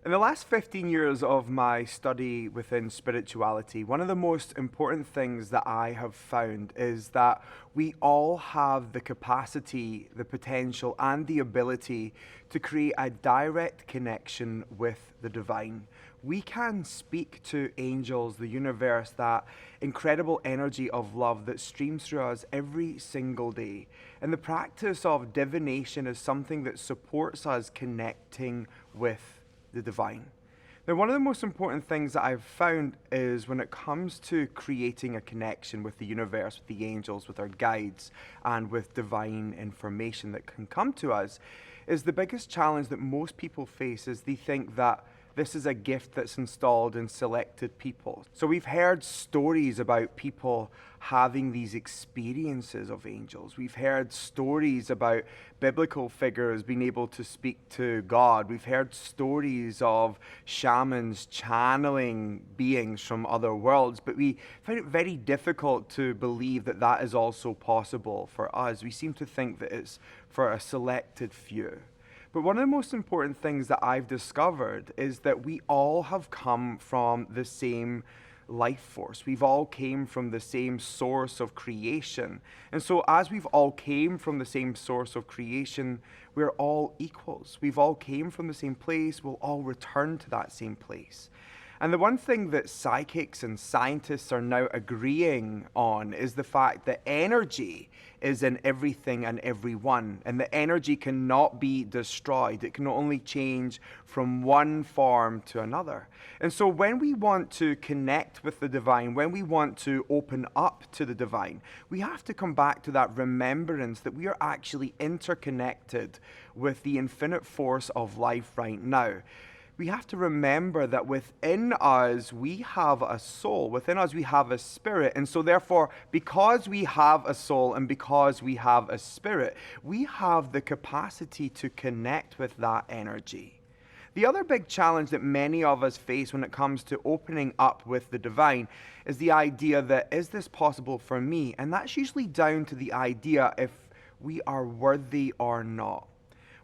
In the last 15 years of my study within spirituality, one of the most important things that I have found is that we all have the capacity, the potential, and the ability to create a direct connection with the divine. We can speak to angels, the universe, that incredible energy of love that streams through us every single day. And the practice of divination is something that supports us connecting with the divine. Now, one of the most important things that I've found is when it comes to creating a connection with the universe, with the angels, with our guides, and with divine information that can come to us, is the biggest challenge that most people face is they think that this is a gift that's installed in selected people. So we've heard stories about people having these experiences of angels. We've heard stories about biblical figures being able to speak to God. We've heard stories of shamans channeling beings from other worlds, but we find it very difficult to believe that that is also possible for us. We seem to think that it's for a selected few. But one of the most important things that I've discovered is that we all have come from the same life force. We've all came from the same source of creation. And so as we've all came from the same source of creation, we're all equals. We've all came from the same place. We'll all return to that same place. And the one thing that psychics and scientists are now agreeing on is the fact that energy is in everything and everyone, and the energy cannot be destroyed. It can only change from one form to another. And so when we want to connect with the divine, when we want to open up to the divine, we have to come back to that remembrance that we are actually interconnected with the infinite force of life right now. We have to remember that within us, we have a soul. Within us, we have a spirit. And so therefore, because we have a soul and because we have a spirit, we have the capacity to connect with that energy. The other big challenge that many of us face when it comes to opening up with the divine is the idea that, is this possible for me? And that's usually down to the idea if we are worthy or not.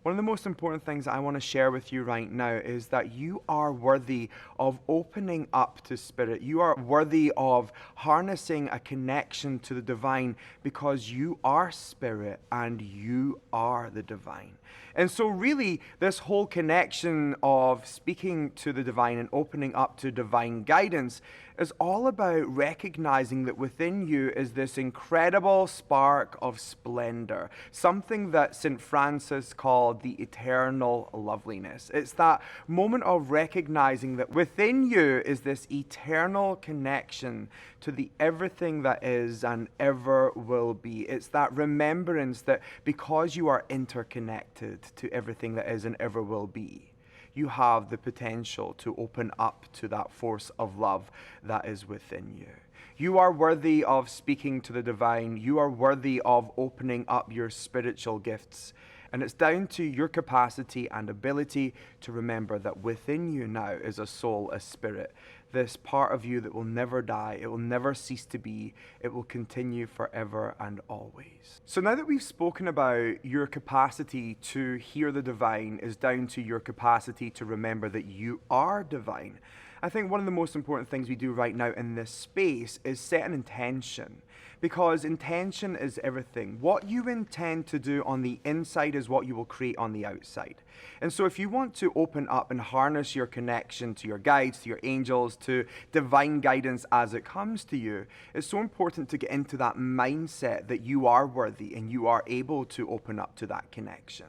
One of the most important things I want to share with you right now is that you are worthy of opening up to spirit. You are worthy of harnessing a connection to the divine because you are spirit and you are the divine. And so really, this whole connection of speaking to the divine and opening up to divine guidance is all about recognizing that within you is this incredible spark of splendor, something that St. Francis called the eternal loveliness. It's that moment of recognizing that within you is this eternal connection to the everything that is and ever will be. It's that remembrance that because you are interconnected to everything that is and ever will be, you have the potential to open up to that force of love that is within you. You are worthy of speaking to the divine. You are worthy of opening up your spiritual gifts. And it's down to your capacity and ability to remember that within you now is a soul, a spirit, this part of you that will never die. It will never cease to be. It will continue forever and always. So now that we've spoken about your capacity to hear the divine is down to your capacity to remember that you are divine, I think one of the most important things we do right now in this space is set an intention. Because intention is everything. What you intend to do on the inside is what you will create on the outside. And so if you want to open up and harness your connection to your guides, to your angels, to divine guidance as it comes to you, it's so important to get into that mindset that you are worthy and you are able to open up to that connection.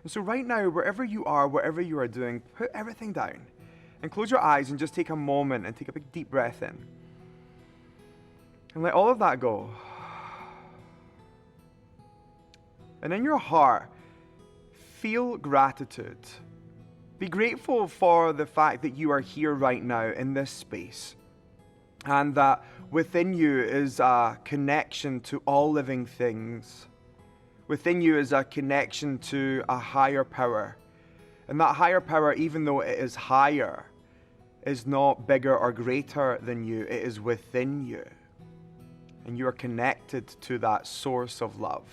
And so right now, wherever you are, whatever you are doing, put everything down and close your eyes and just take a moment and take a big deep breath in. And let all of that go. And in your heart, feel gratitude. Be grateful for the fact that you are here right now in this space. And that within you is a connection to all living things. Within you is a connection to a higher power. And that higher power, even though it is higher, is not bigger or greater than you. It is within you. And you are connected to that source of love.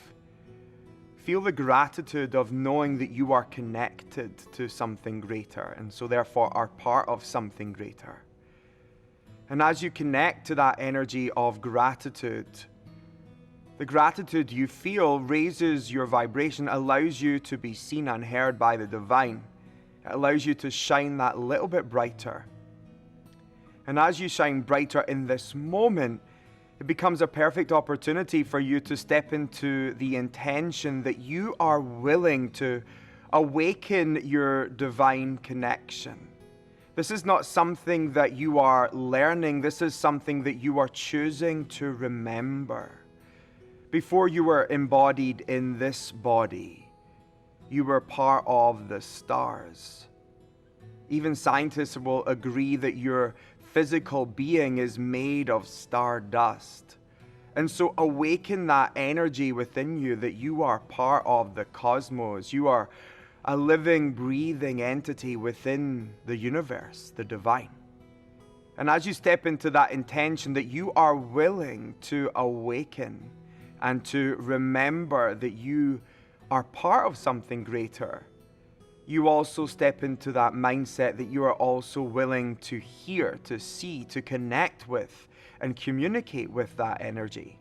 feel the gratitude of knowing that you are connected to something greater, and so therefore are part of something greater. And as you connect to that energy of gratitude, the gratitude you feel raises your vibration, allows you to be seen and heard by the divine. It allows you to shine that little bit brighter. And as you shine brighter in this moment, it becomes a perfect opportunity for you to step into the intention that you are willing to awaken your divine connection. This is not something that you are learning. This is something that you are choosing to remember. Before you were embodied in this body, you were part of the stars. Even scientists will agree that your physical being is made of stardust. And so awaken that energy within you that you are part of the cosmos. You are a living, breathing entity within the universe, the divine. And as you step into that intention that you are willing to awaken and to remember that you are part of something greater, you also step into that mindset that you are also willing to hear, to see, to connect with, and communicate with that energy.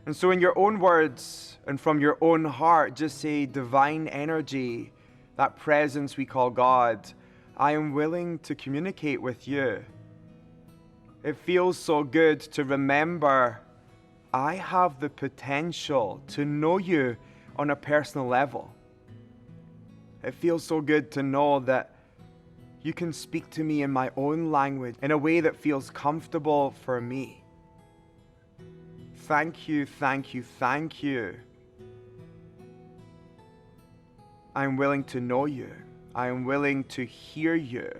And so in your own words and from your own heart, just say, divine energy, that presence we call God, I am willing to communicate with you. It feels so good to remember I have the potential to know you on a personal level. It feels so good to know that you can speak to me in my own language in a way that feels comfortable for me. Thank you, thank you, thank you. I am willing to know you. I am willing to hear you.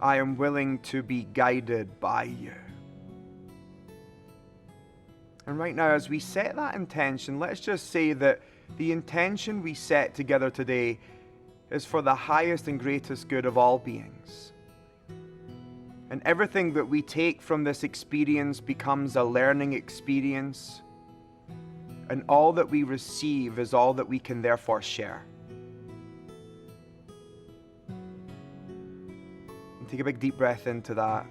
I am willing to be guided by you. And right now, as we set that intention, let's just say that the intention we set together today is for the highest and greatest good of all beings. And everything that we take from this experience becomes a learning experience. And all that we receive is all that we can therefore share. And take a big deep breath into that.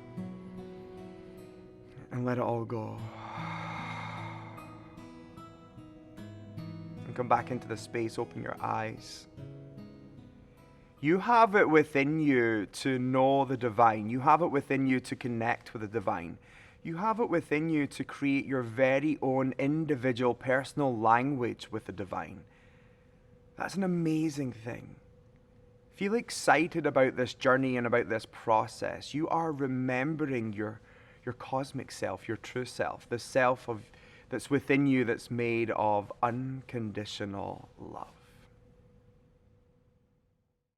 And let it all go. And come back into the space, open your eyes. You have it within you to know the divine. You have it within you to connect with the divine. You have it within you to create your very own individual personal language with the divine. That's an amazing thing. Feel excited about this journey and about this process. You are remembering your cosmic self, your true self, the self that's within you that's made of unconditional love.